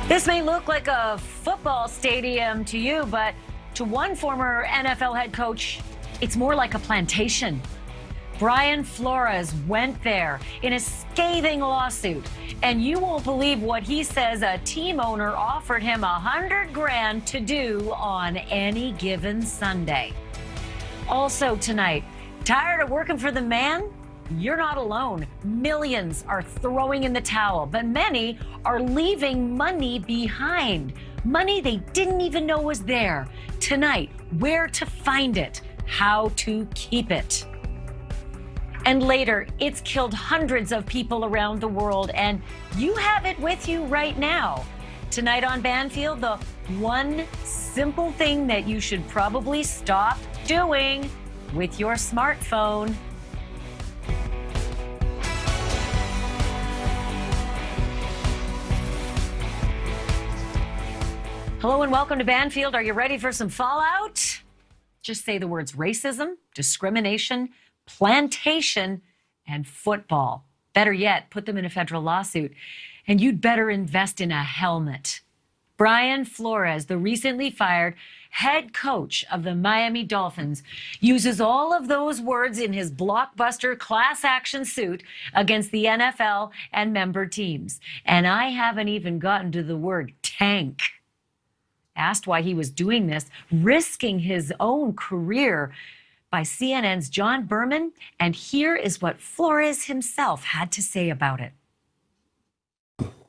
This may look like a football stadium to you, but to one former NFL head coach, it's more like a plantation. Brian Flores went there in a scathing lawsuit, and you won't believe what he says a team owner offered him $100,000 to do on any given Sunday. Also tonight, tired of working for the man? You're not alone. Millions are throwing in the towel, but many are leaving money behind. Money they didn't even know was there. Tonight, where to find it, how to keep it. And later, it's killed hundreds of people around the world, and you have it with you right now. Tonight on Banfield, the one simple thing that you should probably stop doing with your smartphone. Hello and welcome to Banfield. Are you ready for some fallout? Just say the words racism, discrimination, plantation, and football. Better yet, put them in a federal lawsuit. And you'd better invest in a helmet. Brian Flores, the recently fired head coach of the Miami Dolphins, uses all of those words in his blockbuster class action suit against the NFL and member teams. And I haven't even gotten to the word tank. Asked why he was doing this, risking his own career, by CNN's John Berman, and here is what Flores himself had to say about it.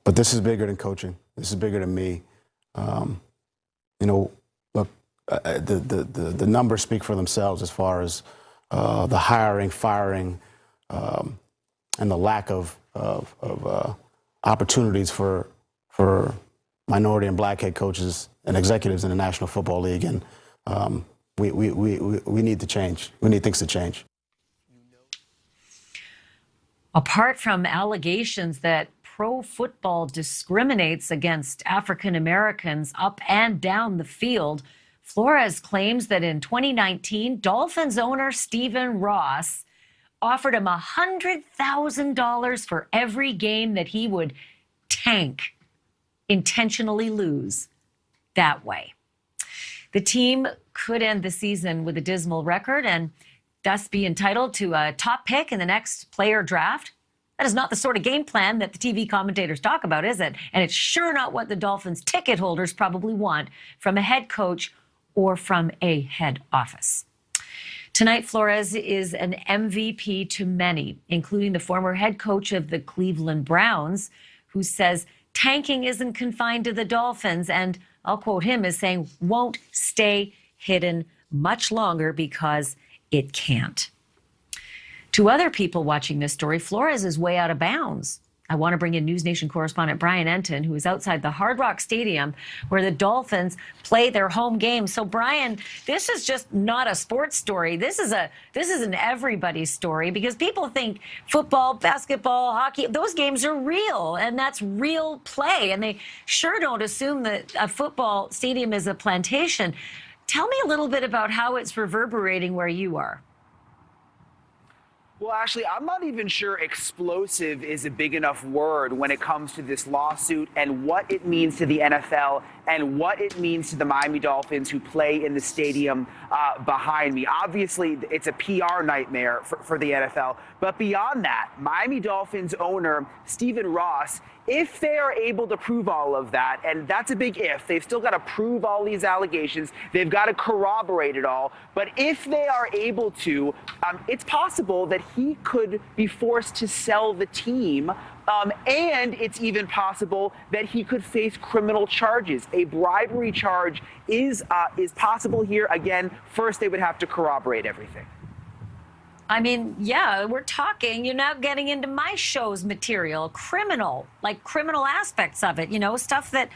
But this is bigger than coaching. This is bigger than me. Look, the numbers speak for themselves as far as the hiring, firing, and the lack of opportunities for minority and black head coaches and executives in the National Football League. And we need to change. We need things to change. Apart from allegations that pro football discriminates against African Americans up and down the field, Flores claims that in 2019, Dolphins owner Stephen Ross offered him $100,000 for every game that he would tank, intentionally lose that way. The team could end the season with a dismal record and thus be entitled to a top pick in the next player draft. That is not the sort of game plan that the TV commentators talk about, is it? And it's sure not what the Dolphins ticket holders probably want from a head coach or from a head office. Tonight, Flores is an MVP to many, including the former head coach of the Cleveland Browns, who says tanking isn't confined to the Dolphins, and I'll quote him as saying, won't stay hidden much longer because it can't. To other people watching this story, Flores is way out of bounds. I want to bring in NewsNation correspondent Brian Enton, who is outside the Hard Rock Stadium where the Dolphins play their home games. So, Brian, this is just not a sports story. This is an everybody's story, because people think football, basketball, hockey, those games are real, and that's real play. And they sure don't assume that a football stadium is a plantation. Tell me a little bit about how it's reverberating where you are. Well, Ashleigh, I'm not even sure explosive is a big enough word when it comes to this lawsuit and what it means to the NFL and what it means to the Miami Dolphins who play in the stadium behind me. Obviously, it's a PR nightmare for the NFL. But beyond that, Miami Dolphins owner Stephen Ross, if they are able to prove all of that, and that's a big if, they've still got to prove all these allegations, they've got to corroborate it all, but if they are able to, it's possible that he could be forced to sell the team, and it's even possible that he could face criminal charges. A bribery charge is possible here. Again, first they would have to corroborate everything. I mean, yeah, we're talking, you're now getting into my show's material, criminal aspects of it, stuff that,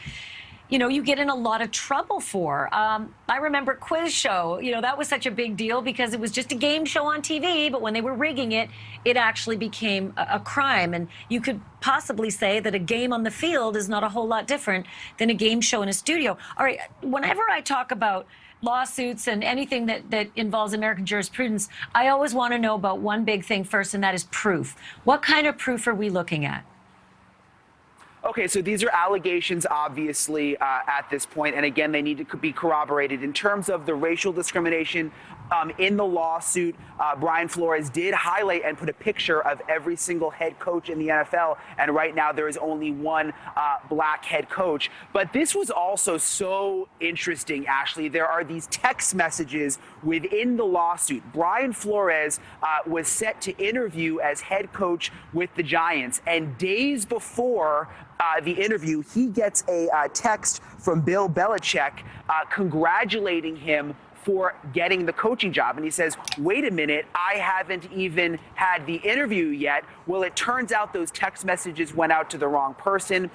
you get in a lot of trouble for. I remember Quiz Show, that was such a big deal because it was just a game show on TV, but when they were rigging it, it actually became a crime. And you could possibly say that a game on the field is not a whole lot different than a game show in a studio. All right, whenever I talk about lawsuits and anything that involves American jurisprudence, I always want to know about one big thing first, and that is proof. What kind of proof are we looking at? Okay, so these are allegations, obviously, at this point, and again, they need to be corroborated. In terms of the racial discrimination in the lawsuit, Brian Flores did highlight and put a picture of every single head coach in the NFL, and right now there is only one black head coach. But this was also so interesting, Ashleigh. There are these text messages within the lawsuit. Brian Flores was set to interview as head coach with the Giants, and days before the interview, he gets a text from Bill Belichick congratulating him for getting the coaching job. And he says, wait a minute, I haven't even had the interview yet. Well, it turns out those text messages went out to the wrong person.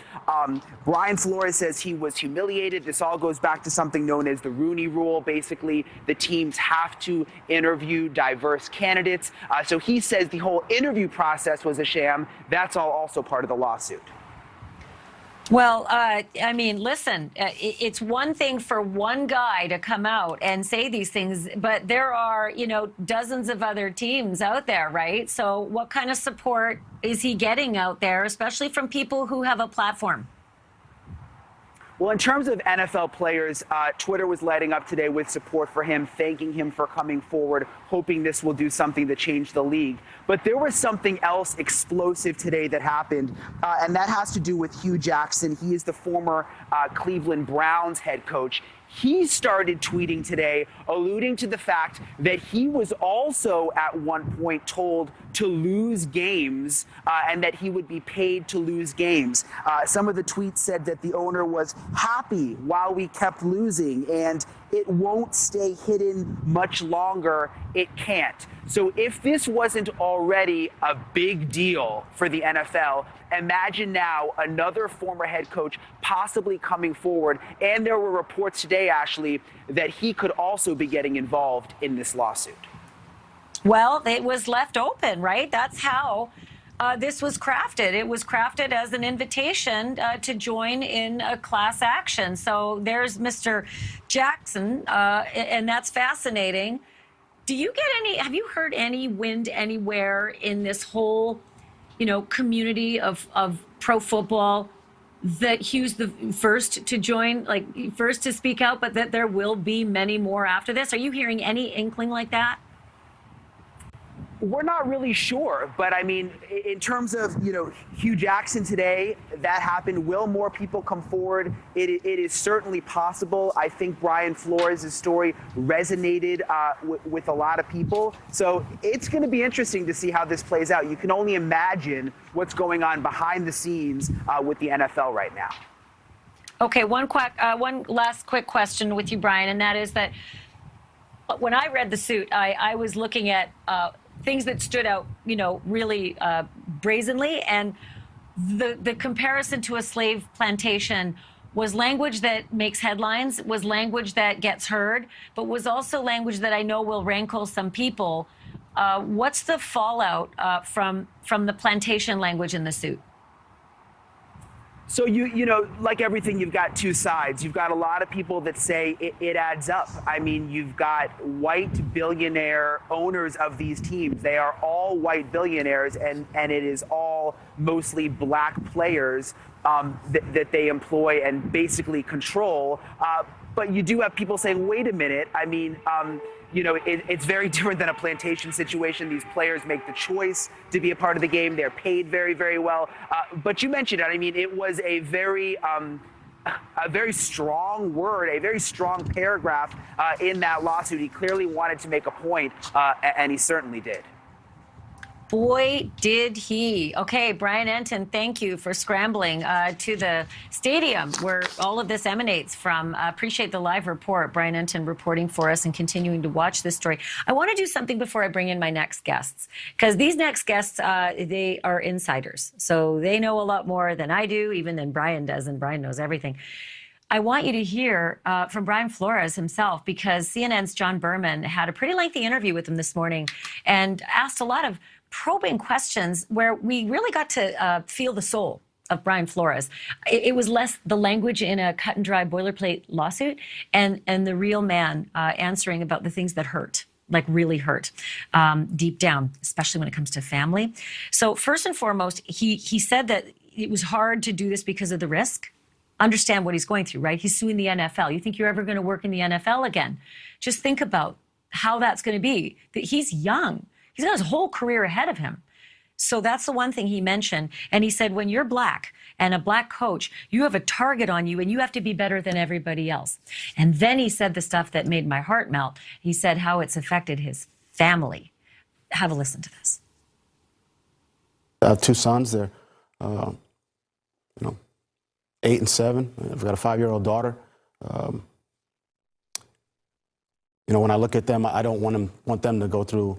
Brian Flores says he was humiliated. This all goes back to something known as the Rooney Rule. Basically, the teams have to interview diverse candidates. So he says the whole interview process was a sham. That's all also part of the lawsuit. Well, I mean, listen, it's one thing for one guy to come out and say these things, but there are, dozens of other teams out there, right? So what kind of support is he getting out there, especially from people who have a platform? Well, in terms of NFL players, Twitter was lighting up today with support for him, thanking him for coming forward, hoping this will do something to change the league. But there was something else explosive today that happened, and that has to do with Hugh Jackson. He is the former Cleveland Browns head coach. He started tweeting today, alluding to the fact that he was also at one point told to lose games and that he would be paid to lose games. Some of the tweets said that the owner was happy while we kept losing, and it won't stay hidden much longer. It can't. So if this wasn't already a big deal for the NFL, imagine now another former head coach possibly coming forward. And there were reports today, Ashleigh, that he could also be getting involved in this lawsuit. Well, it was left open, right? That's how this was crafted. It was crafted as an invitation to join in a class action. So there's Mr. Jackson, and that's fascinating. Have you heard any wind anywhere in this whole, community of pro football that Hugh's the first to join, first to speak out, but that there will be many more after this? Are you hearing any inkling like that? We're not really sure, but I mean, in terms of, Hugh Jackson today, that happened. Will more people come forward? It is certainly possible. I think Brian Flores' story resonated with a lot of people. So it's going to be interesting to see how this plays out. You can only imagine what's going on behind the scenes with the NFL right now. Okay, one last quick question with you, Brian, and that is that when I read the suit, I was looking at things that stood out, really brazenly. And the comparison to a slave plantation was language that makes headlines, was language that gets heard, but was also language that I know will rankle some people. What's the fallout from the plantation language in the suit? So like everything, you've got two sides. You've got a lot of people that say it adds up. I mean, you've got white billionaire owners of these teams. They are all white billionaires, and it is all mostly black players that they employ and basically control. But you do have people saying, wait a minute, I mean, it's very different than a plantation situation. These players make the choice to be a part of the game. They're paid very, very well. But you mentioned it. I mean, it was a very strong word, a very strong paragraph in that lawsuit. He clearly wanted to make a point, and he certainly did. Boy, did he. Okay, Brian Entin, thank you for scrambling to the stadium where all of this emanates from. Appreciate the live report. Brian Entin reporting for us and continuing to watch this story. I want to do something before I bring in my next guests, because these next guests, they are insiders. So they know a lot more than I do, even than Brian does, and Brian knows everything. I want you to hear from Brian Flores himself, because CNN's John Berman had a pretty lengthy interview with him this morning and asked a lot of probing questions where we really got to feel the soul of Brian Flores. It was less the language in a cut and dry boilerplate lawsuit and the real man answering about the things that hurt, like really hurt deep down, especially when it comes to family. So first and foremost, he said that it was hard to do this because of the risk. Understand what he's going through, right? He's suing the NFL. You think you're ever going to work in the NFL again? Just think about how that's going to be. That he's young. He's got his whole career ahead of him. So that's the one thing he mentioned. And he said, when you're black and a black coach, you have a target on you and you have to be better than everybody else. And then he said the stuff that made my heart melt. He said how it's affected his family. Have a listen to this. I have two sons. They're, 8 and 7. I've got a 5-year-old daughter. When I look at them, I don't want them to go through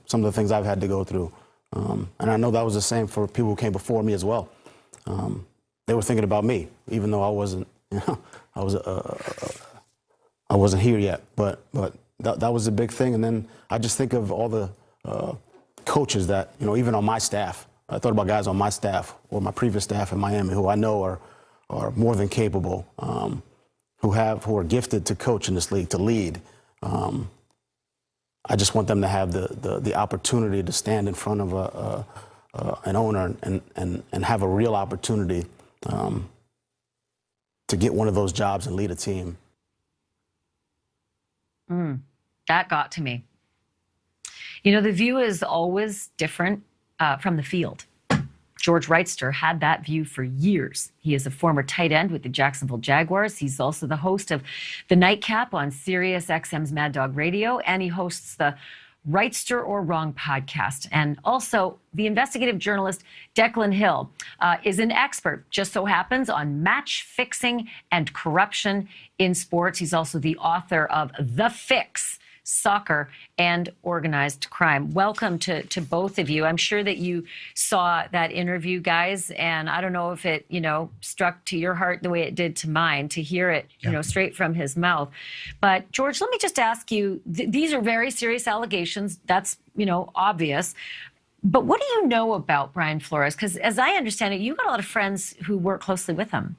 some of the things I've had to go through. And I know that was the same for people who came before me as well. They were thinking about me, even though I wasn't. I wasn't here yet. But that was a big thing. And then I just think of all the coaches that even on my staff. I thought about guys on my staff or my previous staff in Miami who I know are more than capable, who are gifted to coach in this league, to lead. I just want them to have the opportunity to stand in front of an owner and have a real opportunity to get one of those jobs and lead a team. That got to me. The view is always different from the field. George Wrightster had that view for years. He is a former tight end with the Jacksonville Jaguars. He's also the host of The Nightcap on Sirius XM's Mad Dog Radio, and he hosts the Wrightster or Wrong podcast. And also, the investigative journalist Declan Hill is an expert, just so happens, on match fixing and corruption in sports. He's also the author of The Fix: Soccer and Organized Crime. Welcome to both of you. I'm sure that you saw that interview, guys, and I don't know if it, struck to your heart the way it did to mine, to hear it, straight from his mouth. But George, let me just ask you, these are very serious allegations. That's, obvious. But what do you know about Brian Flores? Because as I understand it, you've got a lot of friends who work closely with him.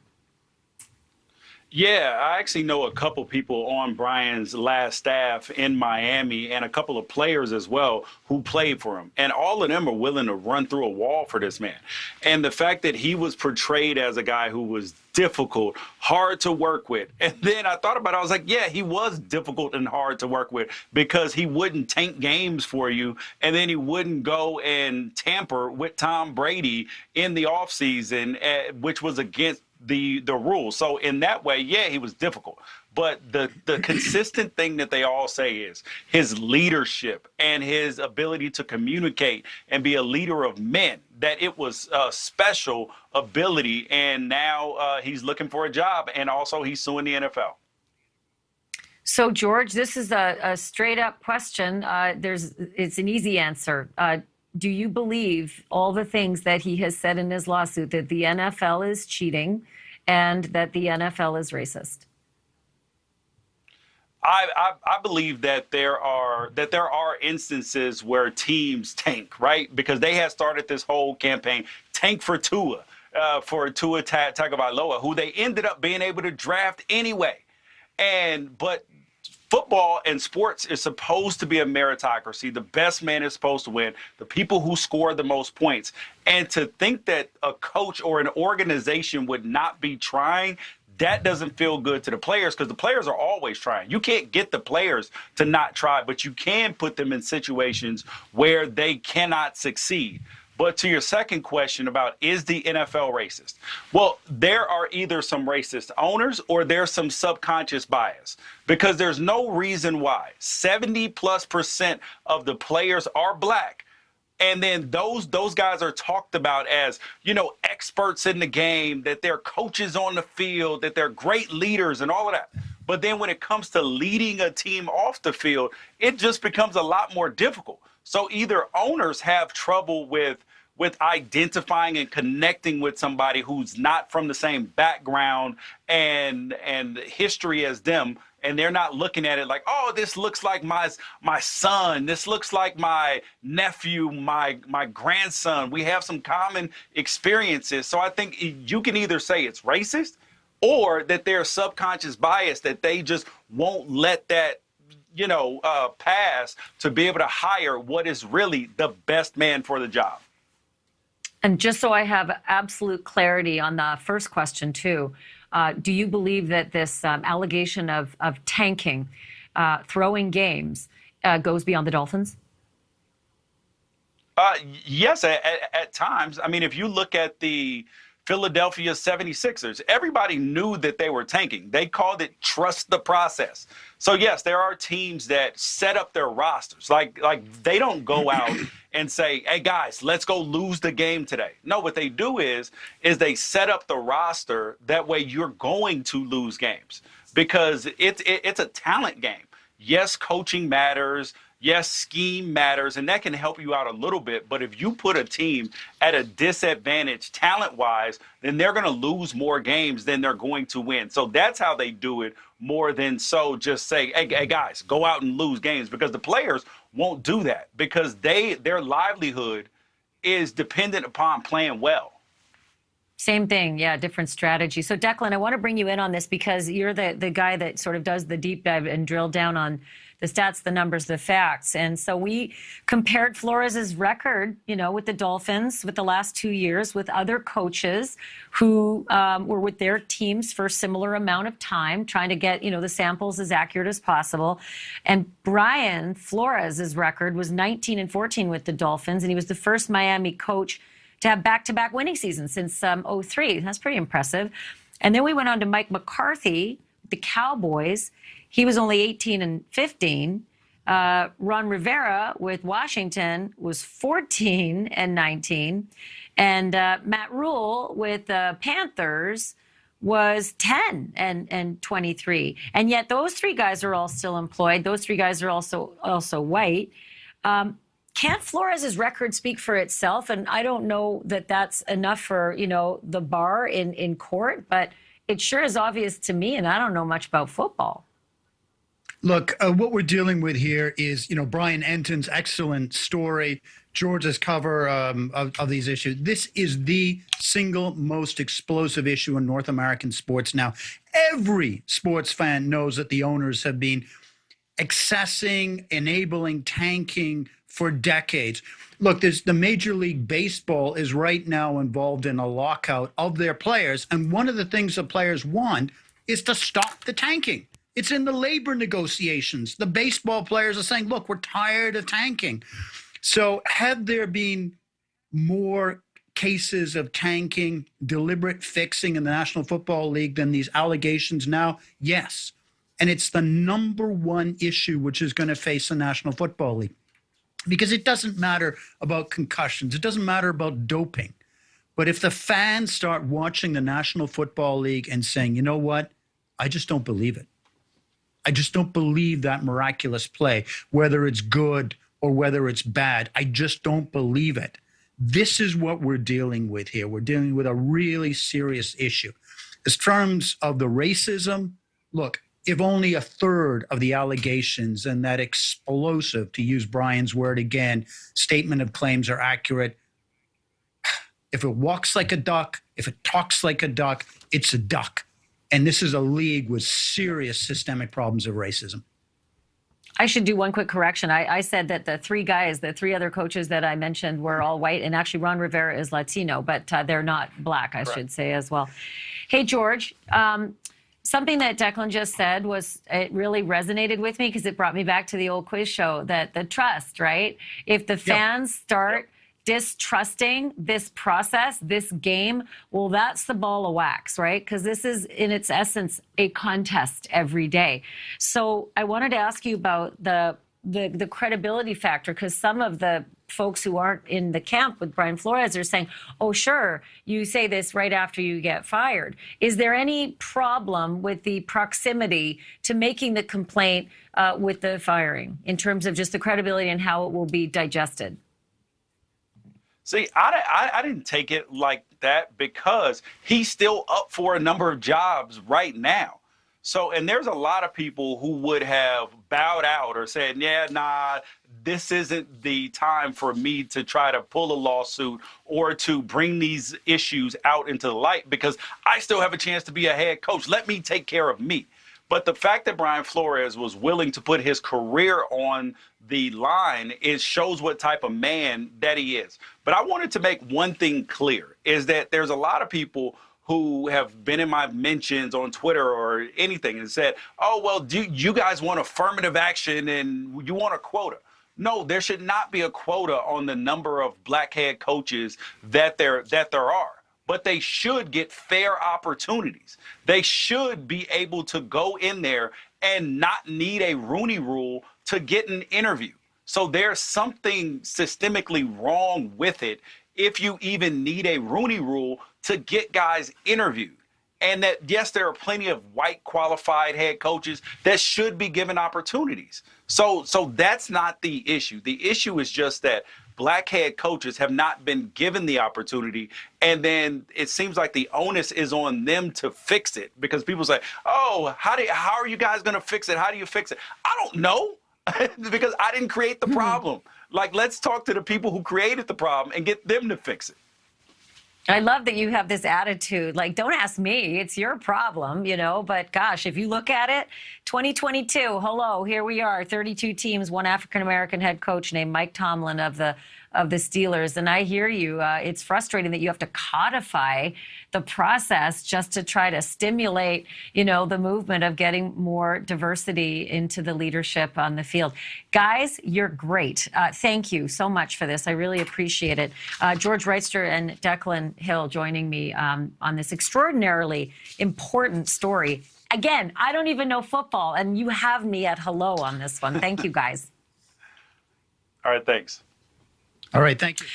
Yeah, I actually know a couple people on Brian's last staff in Miami and a couple of players as well who played for him. And all of them are willing to run through a wall for this man. And the fact that he was portrayed as a guy who was difficult, hard to work with. And then I thought about it. I was like, yeah, he was difficult and hard to work with because he wouldn't tank games for you. And then he wouldn't go and tamper with Tom Brady in the offseason, which was against the rules. So in that way, yeah, he was difficult. But the consistent thing that they all say is his leadership and his ability to communicate and be a leader of men, that it was a special ability. And now he's looking for a job, and also he's suing the NFL. So, George, this is a straight up question. It's an easy answer. Do you believe all the things that he has said in his lawsuit, that the NFL is cheating and that the NFL is racist? I believe that there are instances where teams tank, right? Because they had started this whole campaign, tank for Tua Tagovailoa, who they ended up being able to draft anyway. But football and sports is supposed to be a meritocracy. The best man is supposed to win. The people who score the most points. And to think that a coach or an organization would not be trying, that doesn't feel good to the players, because the players are always trying. You can't get the players to not try, but you can put them in situations where they cannot succeed. But to your second question about, is the NFL racist? Well, there are either some racist owners or there's some subconscious bias, because there's no reason why 70+% of the players are black. And then those guys are talked about as, experts in the game, that they're coaches on the field, that they're great leaders and all of that. But then when it comes to leading a team off the field, it just becomes a lot more difficult. So either owners have trouble with identifying and connecting with somebody who's not from the same background and history as them, and they're not looking at it like, oh, this looks like my son, this looks like my nephew, my grandson. We have some common experiences. So I think you can either say it's racist or that there's subconscious bias, that they just won't let that pass to be able to hire what is really the best man for the job. And just so I have absolute clarity on the first question, too, do you believe that this allegation of tanking, throwing games, goes beyond the Dolphins? Yes, at times. I mean, if you look at the Philadelphia 76ers, everybody knew that they were tanking. They called it trust the process. So yes, there are teams that set up their rosters. Like they don't go out and say, hey guys, let's go lose the game today. No, what they do is they set up the roster that way you're going to lose games because it's a talent game. Yes, coaching matters. Yes, scheme matters, and that can help you out a little bit. But if you put a team at a disadvantage talent-wise, then they're going to lose more games than they're going to win. So that's how they do it more than so just say, hey guys, go out and lose games, because the players won't do that because their livelihood is dependent upon playing well. Same thing. Yeah, different strategy. So, Declan, I want to bring you in on this because you're the guy that sort of does the deep dive and drill down on the stats, the numbers, the facts. And so we compared Flores' record, with the Dolphins, with the last 2 years, with other coaches who were with their teams for a similar amount of time, trying to get, the samples as accurate as possible. And Brian Flores' record was 19-14 with the Dolphins, and he was the first Miami coach to have back-to-back winning seasons since 2003. That's pretty impressive. And then we went on to Mike McCarthy, the Cowboys. He was only 18-15. Ron Rivera with Washington was 14-19. And Matt Rule with the Panthers was 10-23. And yet those three guys are all still employed. Those three guys are also white. Can't Flores' record speak for itself? And I don't know that that's enough for, the bar in court, but it sure is obvious to me, and I don't know much about football. Look, what we're dealing with here is, Brian Enton's excellent story, George's cover of these issues. This is the single most explosive issue in North American sports now. Every sports fan knows that the owners have been accessing, enabling, tanking for decades. Look, the Major League Baseball is right now involved in a lockout of their players. And one of the things the players want is to stop the tanking. It's in the labor negotiations. The baseball players are saying, look, we're tired of tanking. So have there been more cases of tanking, deliberate fixing in the National Football League than these allegations now? Yes. And it's the number one issue which is going to face the National Football League. Because it doesn't matter about concussions. It doesn't matter about doping. But if the fans start watching the National Football League and saying, you know what, I just don't believe it. I just don't believe that miraculous play, whether it's good or whether it's bad. I just don't believe it. This is what we're dealing with here. We're dealing with a really serious issue. In terms of the racism, look, if only a third of the allegations and that explosive, to use Brian's word again, statement of claims are accurate, if it walks like a duck, if it talks like a duck, it's a duck. And this is a league with serious systemic problems of racism. I should do one quick correction. I said that the three other coaches that I mentioned were all white, and actually Ron Rivera is Latino, but they're not black, I should say as well. Hey, George, something that Declan just said it really resonated with me because it brought me back to the old quiz show, that the trust, right? If the fans start distrusting this process, this game, well, that's the ball of wax, right? Because this is, in its essence, a contest every day. So I wanted to ask you about the credibility factor, because some of the folks who aren't in the camp with Brian Flores are saying, oh, sure, you say this right after you get fired. Is there any problem with the proximity to making the complaint with the firing in terms of just the credibility and how it will be digested? See, I didn't take it like that because he's still up for a number of jobs right now. So, and there's a lot of people who would have bowed out or said, yeah, nah, this isn't the time for me to try to pull a lawsuit or to bring these issues out into the light because I still have a chance to be a head coach. Let me take care of me. But the fact that Brian Flores was willing to put his career on the line shows what type of man that he is. But I wanted to make one thing clear, is that there's a lot of people who have been in my mentions on Twitter or anything and said, oh, well, do you guys want affirmative action and you want a quota? No, there should not be a quota on the number of black head coaches that there are. But they should get fair opportunities. They should be able to go in there and not need a Rooney Rule to get an interview. So there's something systemically wrong with it if you even need a Rooney Rule to get guys interviewed. And that, yes, there are plenty of white qualified head coaches that should be given opportunities. So that's not the issue. The issue is just that black head coaches have not been given the opportunity. And then it seems like the onus is on them to fix it, because people say, oh, how are you guys going to fix it? How do you fix it? I don't know, because I didn't create the problem. Like, let's talk to the people who created the problem and get them to fix it. I love that you have this attitude, like, don't ask me, it's your problem, but gosh, if you look at it, 2022, hello, here we are, 32 teams, one African-American head coach named Mike Tomlin of the Steelers. And I hear you, it's frustrating that you have to codify the process just to try to stimulate, the movement of getting more diversity into the leadership on the field. Guys, you're great. Thank you so much for this. I really appreciate it. George Reitster and Declan Hill joining me on this extraordinarily important story. Again, I don't even know football, and you have me at hello on this one. Thank you, guys. All right, thanks. All right, thank you.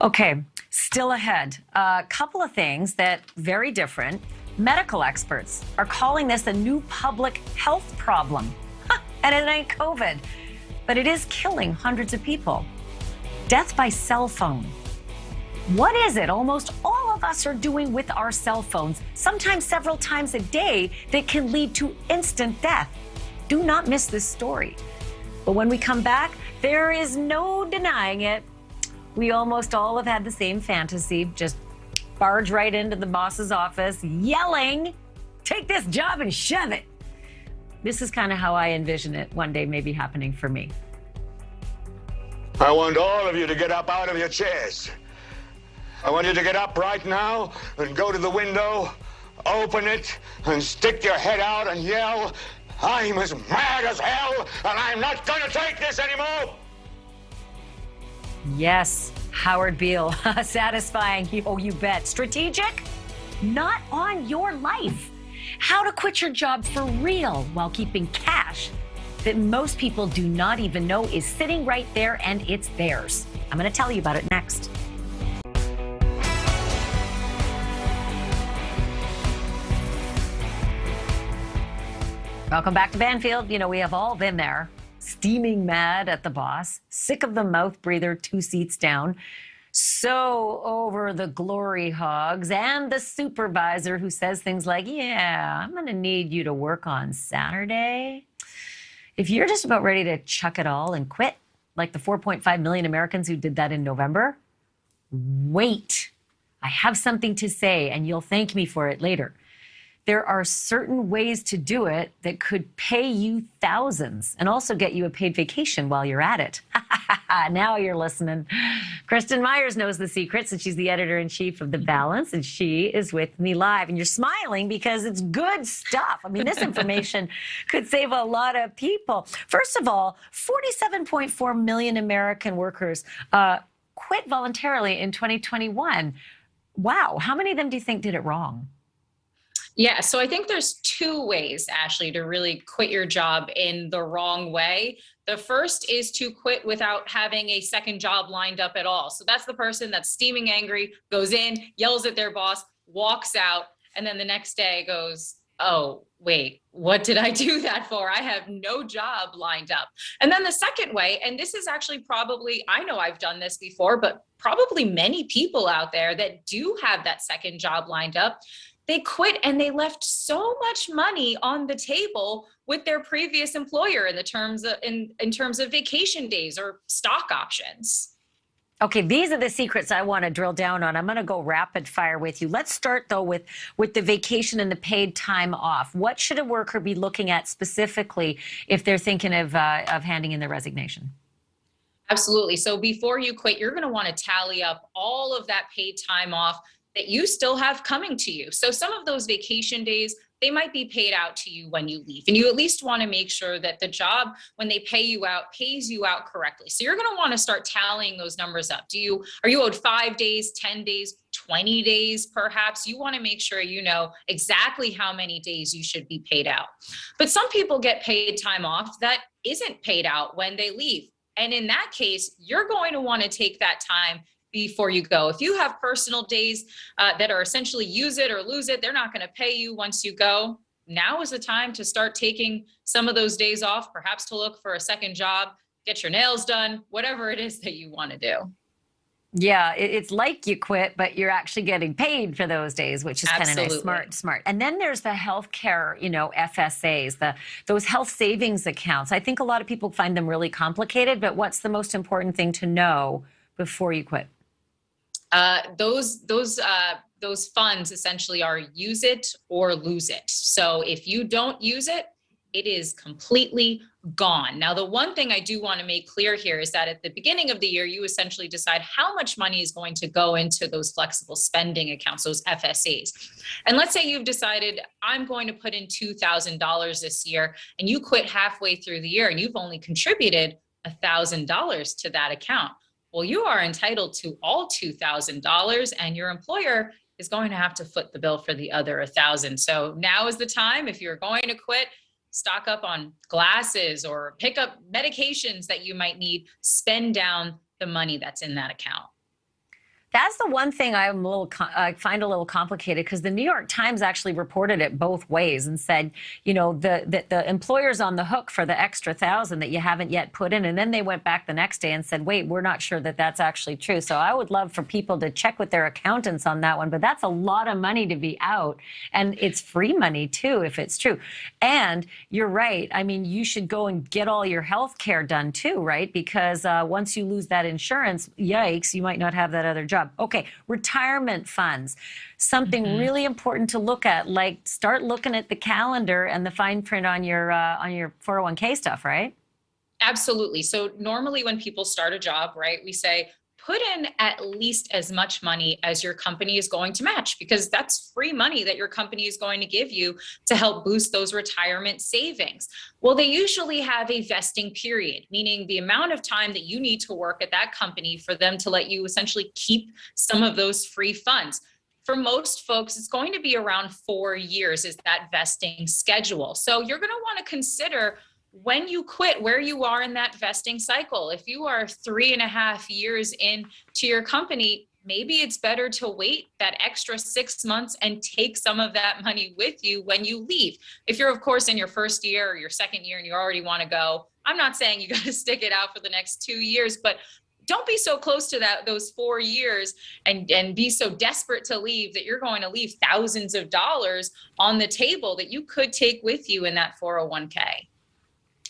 Okay, still ahead. A couple of things that very different. Medical experts are calling this a new public health problem. And it ain't COVID, but it is killing hundreds of people. Death by cell phone. What is it almost all of us are doing with our cell phones, sometimes several times a day, that can lead to instant death? Do not miss this story. But when we come back, there is no denying it. We almost all have had the same fantasy, just barge right into the boss's office, yelling, take this job and shove it. This is kind of how I envision it one day maybe happening for me. I want all of you to get up out of your chairs. I want you to get up right now and go to the window, open it, and stick your head out and yell, I'm as mad as hell, and I'm not going to take this anymore. Yes, Howard Beale, satisfying. Oh, you bet. Strategic? Not on your life. How to quit your job for real while keeping cash that most people do not even know is sitting right there and it's theirs. I'm going to tell you about it next. Welcome back to Banfield. We have all been there. Steaming mad at the boss, sick of the mouth breather 2 seats down, so over the glory hogs and the supervisor who says things like, yeah, I'm going to need you to work on Saturday. If you're just about ready to chuck it all and quit, like the 4.5 million Americans who did that in November, wait. I have something to say, and you'll thank me for it later. There are certain ways to do it that could pay you thousands and also get you a paid vacation while you're at it. Now you're listening. Kristen Myers knows the secrets, and she's the editor-in-chief of The Balance, and she is with me live. And you're smiling because it's good stuff. I mean, this information could save a lot of people. First of all, 47.4 million American workers quit voluntarily in 2021. Wow. How many of them do you think did it wrong? Yeah, so I think there's 2 ways, Ashleigh, to really quit your job in the wrong way. The first is to quit without having a second job lined up at all. So that's the person that's steaming angry, goes in, yells at their boss, walks out, and then the next day goes, oh, wait, what did I do that for? I have no job lined up. And then the second way, and this is actually probably, I know I've done this before, but probably many people out there that do have that second job lined up, they quit and they left so much money on the table with their previous employer in terms of vacation days or stock options. Okay, these are the secrets I want to drill down on. I'm going to go rapid fire with you. Let's start, though, with the vacation and the paid time off. What should a worker be looking at specifically if they're thinking of handing in their resignation? Absolutely. So before you quit, you're going to want to tally up all of that paid time off that you still have coming to you. So some of those vacation days, they might be paid out to you when you leave. And you at least want to make sure that the job, when they pay you out, pays you out correctly. So you're going to want to start tallying those numbers up. Are you owed 5 days, 10 days, 20 days, perhaps? You want to make sure you know exactly how many days you should be paid out. But some people get paid time off that isn't paid out when they leave. And in that case, you're going to want to take that time before you go. If you have personal days that are essentially use it or lose it, they're not going to pay you once you go. Now is the time to start taking some of those days off, perhaps to look for a second job, get your nails done, whatever it is that you want to do. Yeah, it's like you quit, but you're actually getting paid for those days, which is kind of nice, smart. And then there's the healthcare, FSAs, those health savings accounts. I think a lot of people find them really complicated, but what's the most important thing to know before you quit? Those funds essentially are use it or lose it. So if you don't use it, it is completely gone. Now, the one thing I do want to make clear here is that at the beginning of the year, you essentially decide how much money is going to go into those flexible spending accounts, those FSAs. And let's say you've decided, I'm going to put in $2,000 this year, and you quit halfway through the year and you've only contributed $1,000 to that account. Well, you are entitled to all $2,000, and your employer is going to have to foot the bill for the other $1,000. So now is the time, if you're going to quit, stock up on glasses or pick up medications that you might need, spend down the money that's in that account. That's the one thing I find a little complicated, because the New York Times actually reported it both ways and said, the employer's on the hook for the extra $1,000 that you haven't yet put in. And then they went back the next day and said, wait, we're not sure that that's actually true. So I would love for people to check with their accountants on that one. But that's a lot of money to be out. And it's free money, too, if it's true. And you're right. I mean, you should go and get all your health care done, too, right? Because once you lose that insurance, yikes, you might not have that other job. Okay, retirement funds, something really important to look at, like start looking at the calendar and the fine print on your 401k stuff, right? Absolutely. So normally when people start a job, right, we say, put in at least as much money as your company is going to match, because that's free money that your company is going to give you to help boost those retirement savings. Well, they usually have a vesting period, meaning the amount of time that you need to work at that company for them to let you essentially keep some of those free funds. For most folks, it's going to be around 4 years is that vesting schedule. So you're going to want to consider when you quit, where you are in that vesting cycle. If you are 3.5 years into your company, maybe it's better to wait that extra 6 months and take some of that money with you when you leave. If you're, of course, in your first year or your second year and you already want to go, I'm not saying you got to stick it out for the next 2 years, but don't be so close to those 4 years and be so desperate to leave that you're going to leave thousands of dollars on the table that you could take with you in that 401k.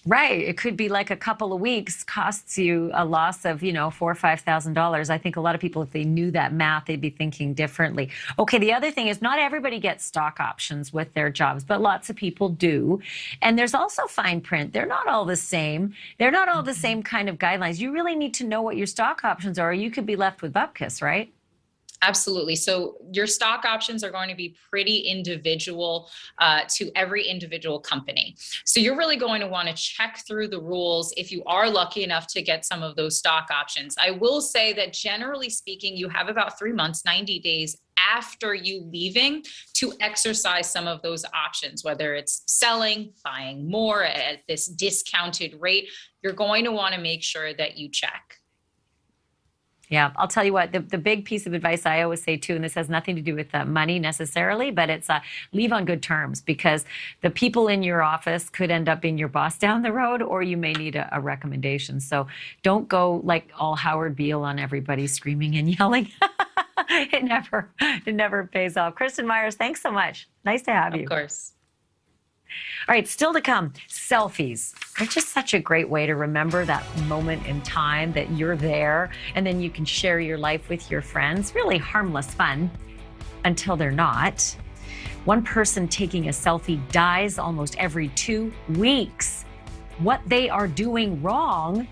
Right. It could be like a couple of weeks costs you a loss of, $4,000 or $5,000. I think a lot of people, if they knew that math, they'd be thinking differently. Okay. The other thing is not everybody gets stock options with their jobs, but lots of people do. And there's also fine print. They're not all the same. They're not all the same kind of guidelines. You really need to know what your stock options are, or you could be left with bupkis, right? Absolutely. So your stock options are going to be pretty individual to every individual company. So you're really going to want to check through the rules if you are lucky enough to get some of those stock options. I will say that generally speaking, you have about 3 months, 90 days after you leaving to exercise some of those options, whether it's selling, buying more at this discounted rate. You're going to want to make sure that you check. Yeah, I'll tell you what, the big piece of advice I always say too, and this has nothing to do with money necessarily, but it's leave on good terms, because the people in your office could end up being your boss down the road, or you may need a recommendation. So don't go like all Howard Beale on everybody screaming and yelling. It never pays off. Kristen Myers, thanks so much. Nice to have you. Of course. All right, still to come, selfies. They're just such a great way to remember that moment in time that you're there, and then you can share your life with your friends. Really harmless fun until they're not. One person taking a selfie dies almost every 2 weeks. What they are doing wrong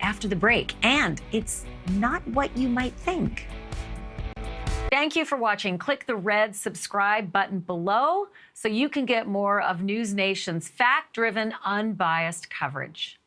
after the break, and it's not what you might think. Thank you for watching. Click the red subscribe button below so you can get more of NewsNation's fact-driven, unbiased coverage.